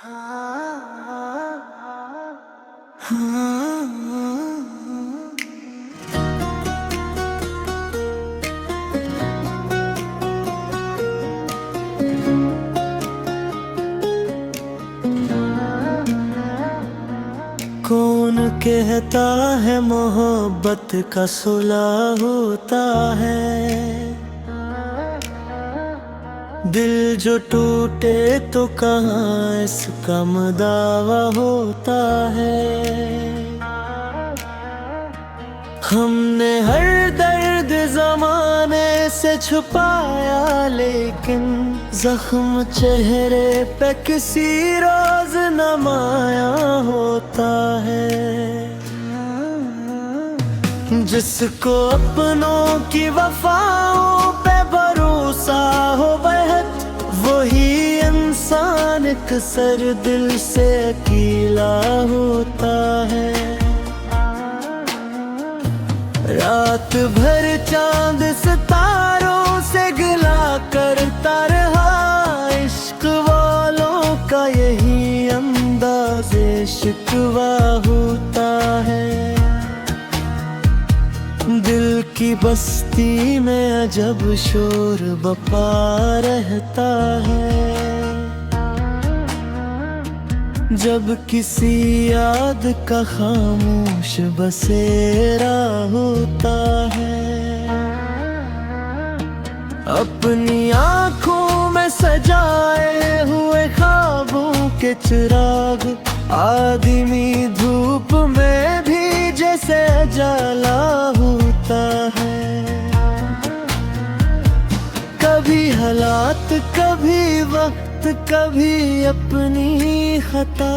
कौन कहता है मोहब्बत का सुलह होता है। दिल जो टूटे तो कहाँ इसका दावा होता है। हमने हर दर्द जमाने से छुपाया, लेकिन जख्म चेहरे पे किसी रोज नमाया होता है। जिसको अपनों की वफाओं पे भरोसा हो बेहद, वही इंसान अक्सर दिल से अकेला होता है। रात भर चांद सितारों से गिला करता रहा, इश्क वालों का यही अंदाज़े शिकवा होता है। दिल की बस्ती में अजब शोर बपा रहता है, जब किसी याद का खामोश बसेरा होता है। अपनी आँखों में सजाए हुए ख्वाबों के चिराग, आदमी धूप में भी जैसे जला होता है। कभी हालात, कभी वक्त, कभी अपनी खता,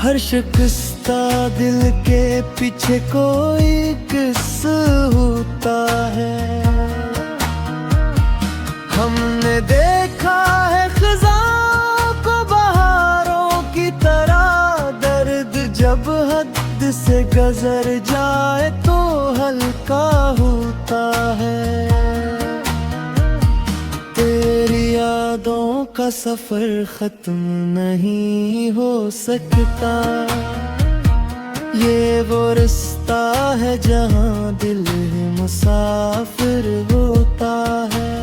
हर शिकस्ता दिल के पीछे कोई किस्सा होता है। हमने देखा है खिज़ां को बहारों की तरह, दर्द जब हद से गुज़र जाए तो हल्का होता है। तेरी यादों का सफर खत्म नहीं हो सकता, ये वो रास्ता है जहाँ दिल मुसाफिर होता है।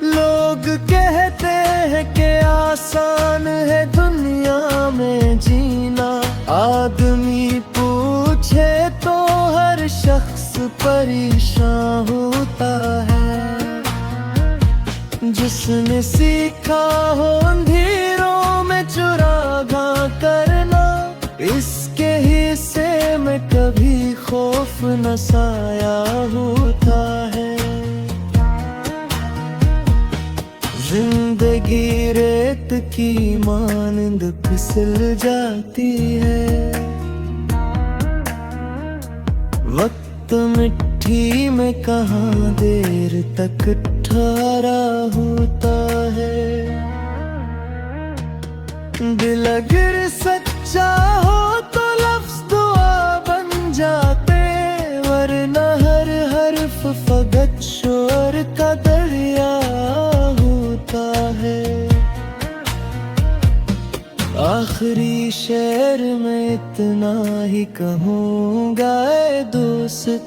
लोग कहते हैं कि आसान है दुनिया में जीना, आदमी पूछे तो हर शख्स परेशान होता है। जिसने सीखा हो अंधेरों में चुरागा करना, इसके हिस्से में कभी खौफ न साया होता है। जिंदगी रेत की मानंद फिसल जाती है, वक्त मिट्टी में कहाँ देर तक ठहरा होता है। दिल अगर सच्चा हो तो लफ्ज़ दुआ बन जाते, वरना हर हर्फ फकत शोर का दरिया होता है। आखिरी शेर में इतना ही कहूँगा ऐ दोस्त,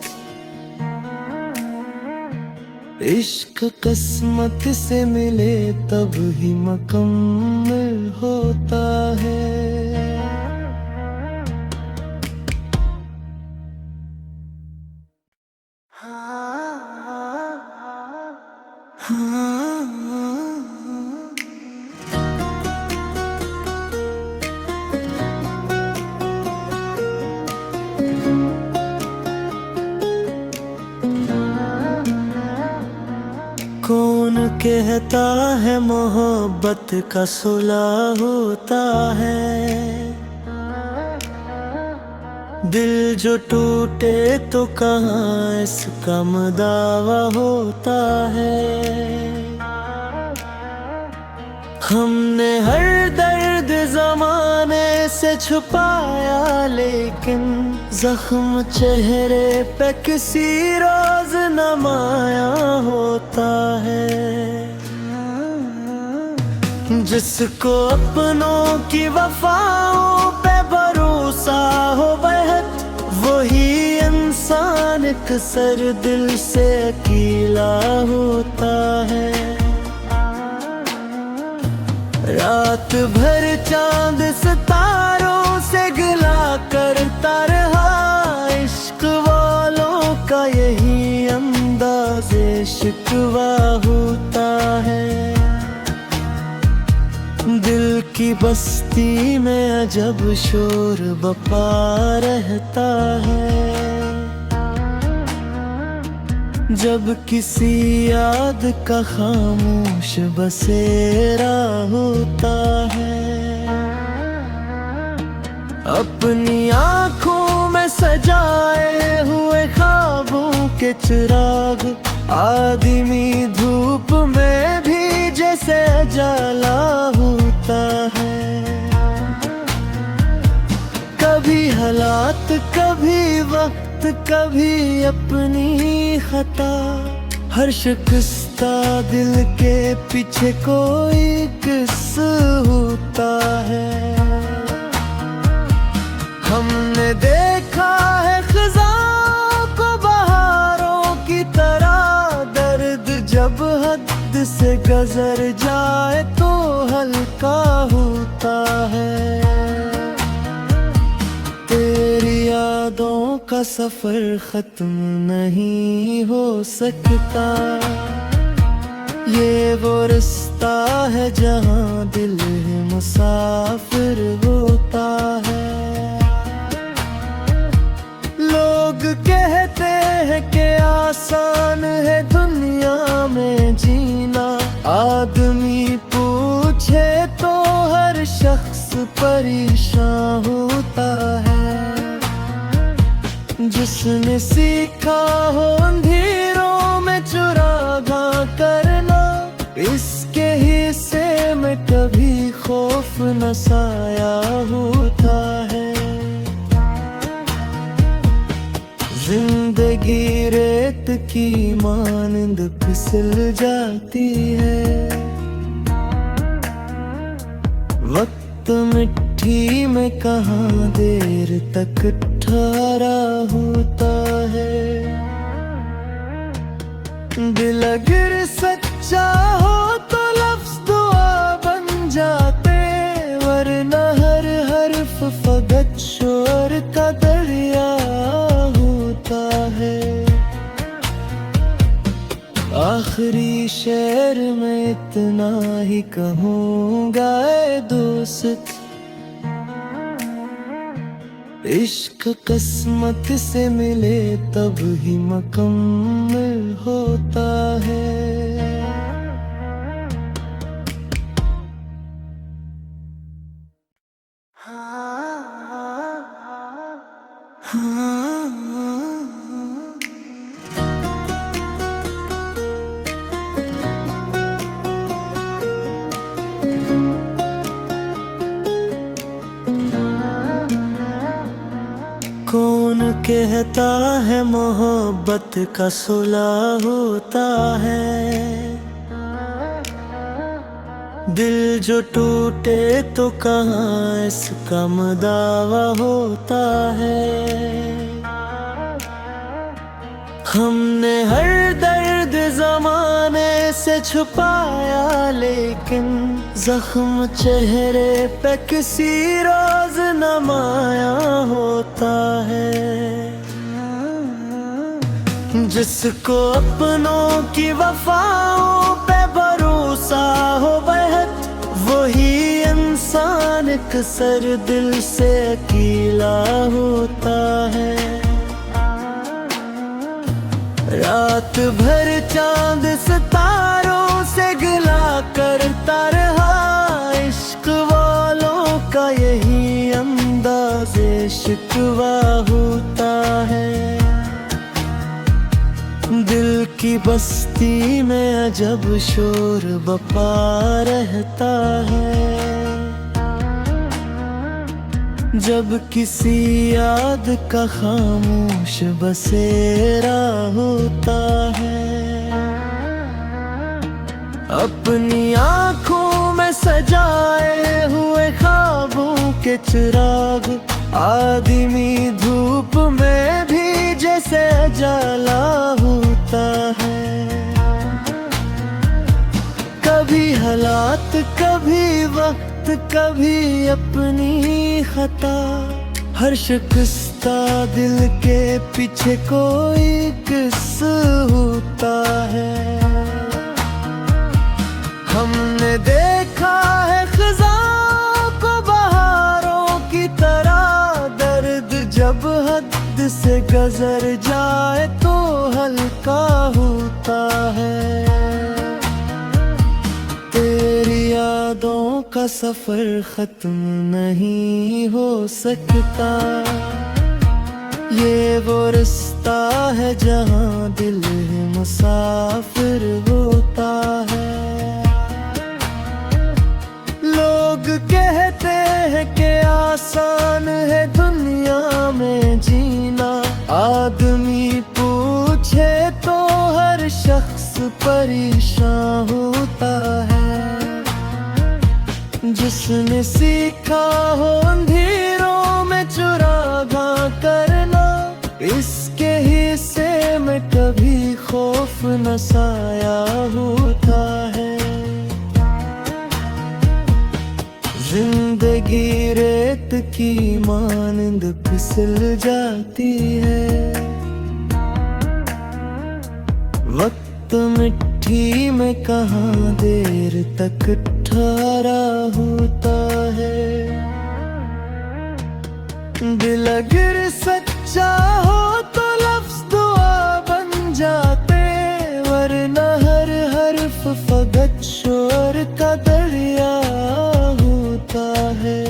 इश्क किस्मत से मिले तब ही मुकम्मल होता है। कौन कहता है मोहब्बत का सुलह होता है। दिल जो टूटे तो कहाँ इसका दावा होता है। हमने हर दर्द जमाने से छुपाया, लेकिन जख्म चेहरे पे किसी रोज नमाया होता है। जिसको अपनों की वफाओं पे भरोसा हो बेहद, वही इंसान एक सर दिल से अकेला होता है। रात भर चांद सितारों से गिला करता रहा, इश्क वालों का यही अंदाज़े शिकवा होता है। दिल की बस्ती में अजब शोर बपा रहता है, जब किसी याद का खामोश बसेरा होता है। अपनी आँखों में सजाए हुए ख्वाबों के चिराग, आदमी धूप में भी जैसे जाला होता है। कभी हालात, कभी वक्त, कभी अपनी खता, हर शिकस्ता दिल के पीछे कोई किस्सा होता है। हमने देखा है खज़ां को बहारों की तरह, दर्द जब हद से गुज़र जाए तो हल्का होता है। तेरी यादों का सफर खत्म नहीं हो सकता, ये वो रास्ता है जहाँ दिल मुसाफिर होता है। लोग कहते हैं कि आसान है दुनिया में जीना, आदमी पूछे तो हर शख्स परेशान होता है। जिसने सीखा हो अंधेरों में चुरागा करना, इसके हिस्से में कभी खौफ न साया होता है। जिंदगी रेत की मानंद फिसल जाती है, वक्त मिट्टी में कहाँ देर तक ठहरा होता है। दिल अगर सच्चा हो तो लफ्ज़ दुआ बन जाते, वरना हर हर्फ फकत शोर का दरिया होता है। आखिरी शेर में इतना ही कहूँगा ऐ दोस्त, इश्क किस्मत से मिले तब ही मुकम्मल होता है। कौन कहता है मोहब्बत का सुलह होता है, दिल जो टूटे तो कहाँ इसका मदावा होता है। हमने हर दर्द ज़माने से छुपाया, लेकिन जख्म चेहरे पे किसी रोज नमाया होता है। जिसको अपनों की वफाओं पे भरोसा हो बेहद, वही इंसान एक सर दिल से अकेला होता है। रात भर चांद सितारों से गिला करता रहा, इश्क वालों का यही अंदाज़े शिकवा होता है। दिल की बस्ती में अजब शोर बपा रहता है, जब किसी याद का खामोश बसेरा होता है। अपनी आँखों में में सजाए हुए ख्वाबों के चिराग, आदमी धूप में भी जैसे जला होता है। कभी हालात, कभी वक्त, कभी अपनी खता, हर शिकस्ता दिल के पीछे कोई किस्सा होता है। हमने देखा है खिज़ां को बहारों की तरह, दर्द जब हद से गुज़र जाए तो हल्का होता है। तेरी यादों का सफर खत्म नहीं हो सकता, ये वो रास्ता है जहाँ दिल मुसाफिर होता है। लोग कहते हैं कि आसान है दुनिया में जीना, आदमी पूछे तो हर शख्स परेशान होता है। जिसने सीखा हो अंधेरों में चुरागा करना, इसके हिस्से में कभी खौफ न साया होता है। जिंदगी रेत की मानंद फिसल जाती है, वक्त मिट्टी में कहाँ देर तक ठहरा होता है। दिल अगर सच्चा हो तो लफ्ज़ दुआ बन जाते, वरना हर हर्फ फकत शोर का दरिया होता है।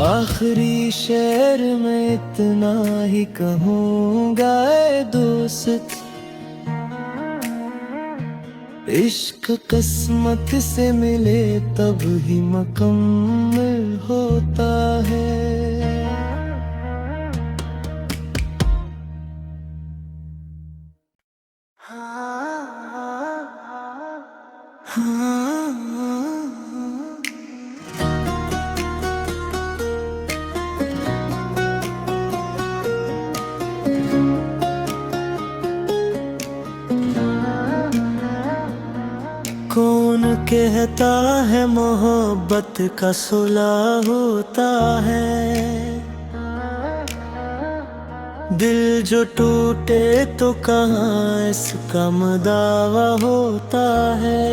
आखिरी शेर में इतना ही कहूँगा ऐ दोस्त, इश्क किस्मत से मिले तब ही मुकम्मल होता है। कौन कहता है मोहब्बत का सुलह होता है, दिल जो टूटे तो कहाँ इसका मदावा होता है।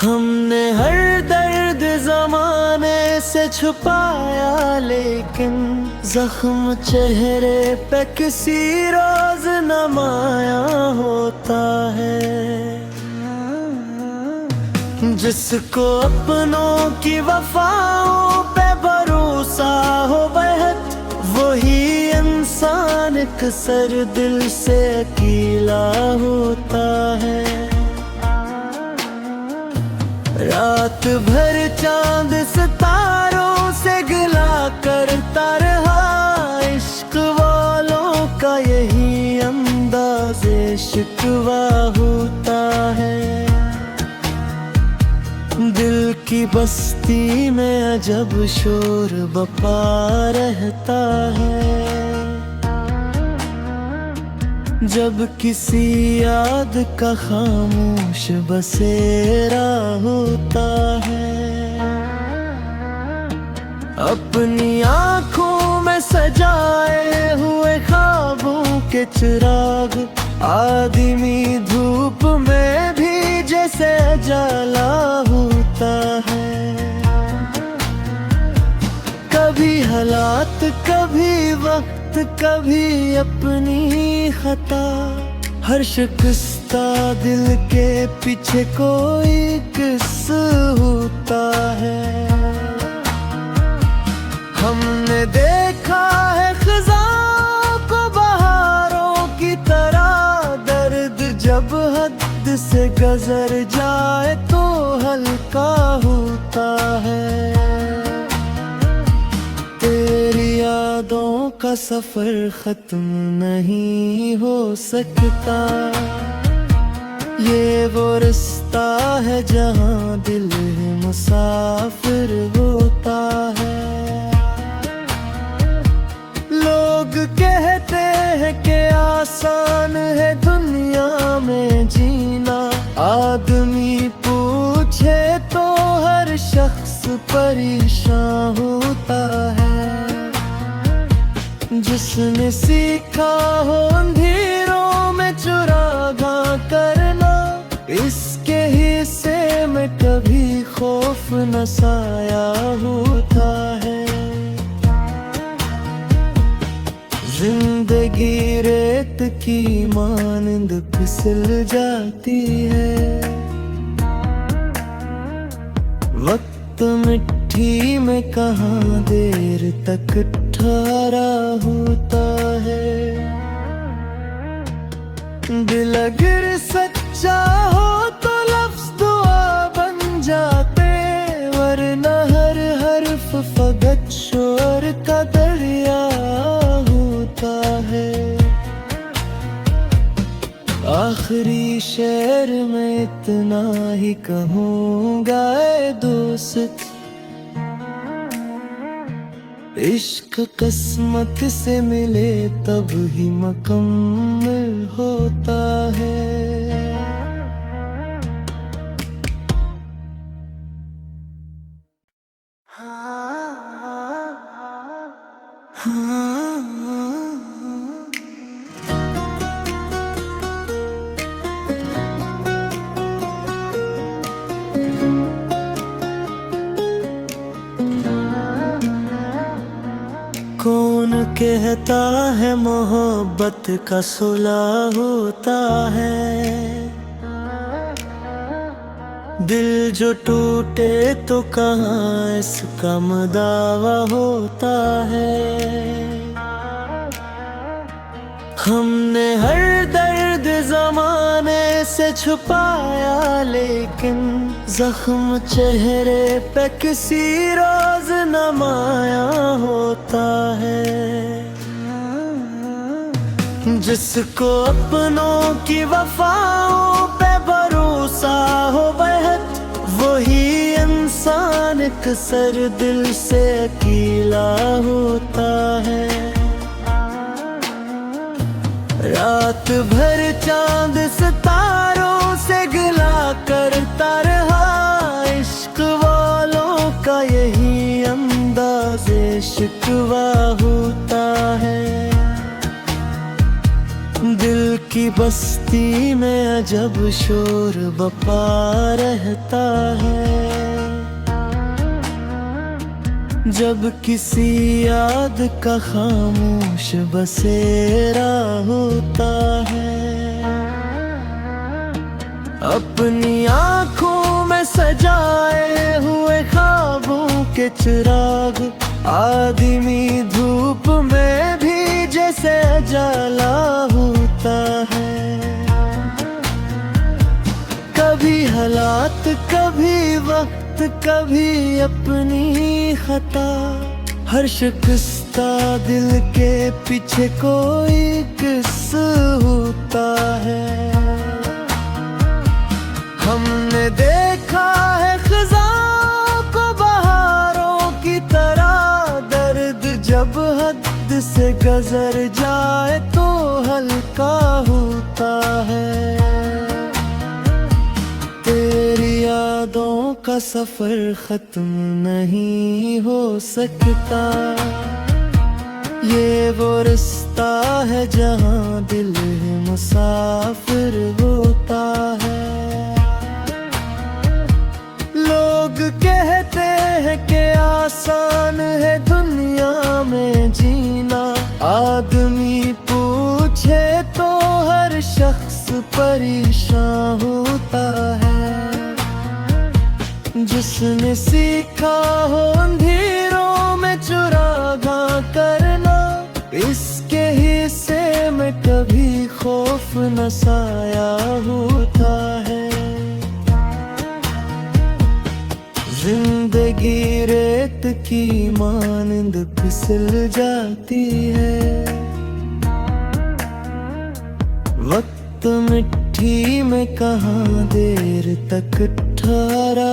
हमने हर दर्द जमाने से छुपाया, लेकिन जख्म चेहरे पे किसी रोज नमाया होता है। जिसको अपनों की वफाओं पे भरोसा हो बेहद, वही इंसान अक्सर दिल से अकेला होता है। रात भर चांद सितारों से गिला करता रहा, इश्क वालों का यही अंदाज़े शिकवा होता है। दिल की बस्ती में अजब शोर बपा रहता है, जब किसी याद का खामोश बसेरा होता है। अपनी आँखों में सजाए हुए ख्वाबों के चिराग, आदमी धूप में भी जैसे जला होता है। कभी हालात, कभी वक्त, कभी अपनी खता, हर शिकस्ता दिल के पीछे कोई किस्सा होता है। हमने देखा है खिज़ां को बहारों की तरह, दर्द जब हद से गुज़र जाए तो हल्का होता है। तेरी यादों का सफर खत्म नहीं हो सकता, ये वो रास्ता है जहाँ दिल मुसाफिर होता है। लोग कहते हैं कि आसान है दुनिया में जीना, आदमी पूछे तो हर शख्स परेशान होता है। जिसने सीखा हो अंधेरों में चुरागा करना, इसके हिस्से में कभी खौफ न साया होता है। जिंदगी रेत की मानंद फिसल जाती है, वक्त मिट्टी में कहाँ देर तक ठहरा होता है। दिल अगर सच्चा हो तो लफ्ज़ दुआ बन जाते, वरना हर हर्फ फकत शोर का दरिया होता है। आखिरी शेर में इतना ही कहूँगा ऐ दोस्त, इश्क किस्मत से मिले तब ही मुकम्मल होता है। कौन कहता है मोहब्बत का सुलह होता है, दिल जो टूटे तो कहाँ इसका मदावा होता है। हमने हर दर्द जमाने से छुपाया, लेकिन जख्म चेहरे पे किसी रोज नमाया होता है। जिसको अपनों की वफाओं पे भरोसा हो बेहद, वही इंसान अक्सर दिल से अकेला होता है। रात भर चांद सितारों से गिला करता रहा, इश्क वालों का यही अंदाज़े शिकवा होता है। दिल की बस्ती में अजब शोर बपा रहता है, जब किसी याद का खामोश बसेरा होता है। अपनी आँखों में सजाए हुए ख्वाबों के चिराग, आदमी धूप में भी जैसे जाला होता है। कभी हालात, कभी वक्त, कभी अपनी खता, हर शिकस्ता दिल के पीछे कोई किस्सा होता है। हमने देखा है खज़ां को बहारों की तरह, दर्द जब हद से गुज़र जाए तो हल्का होता है। तेरी यादों का सफर खत्म नहीं हो सकता, ये वो रास्ता है जहाँ दिल मुसाफिर होता है। लोग कहते हैं कि आसान है दुनिया में जीना, आदमी पूछे तो हर शख्स परेशान होता है। जिसने सीखा हो अंधेरों में चुरागा करना, इसके हिस्से में कभी खौफ न साया होता है। जिंदगी रेत की मानंद फिसल जाती है, वक्त मिट्टी ही में कहाँ देर तक ठहरा।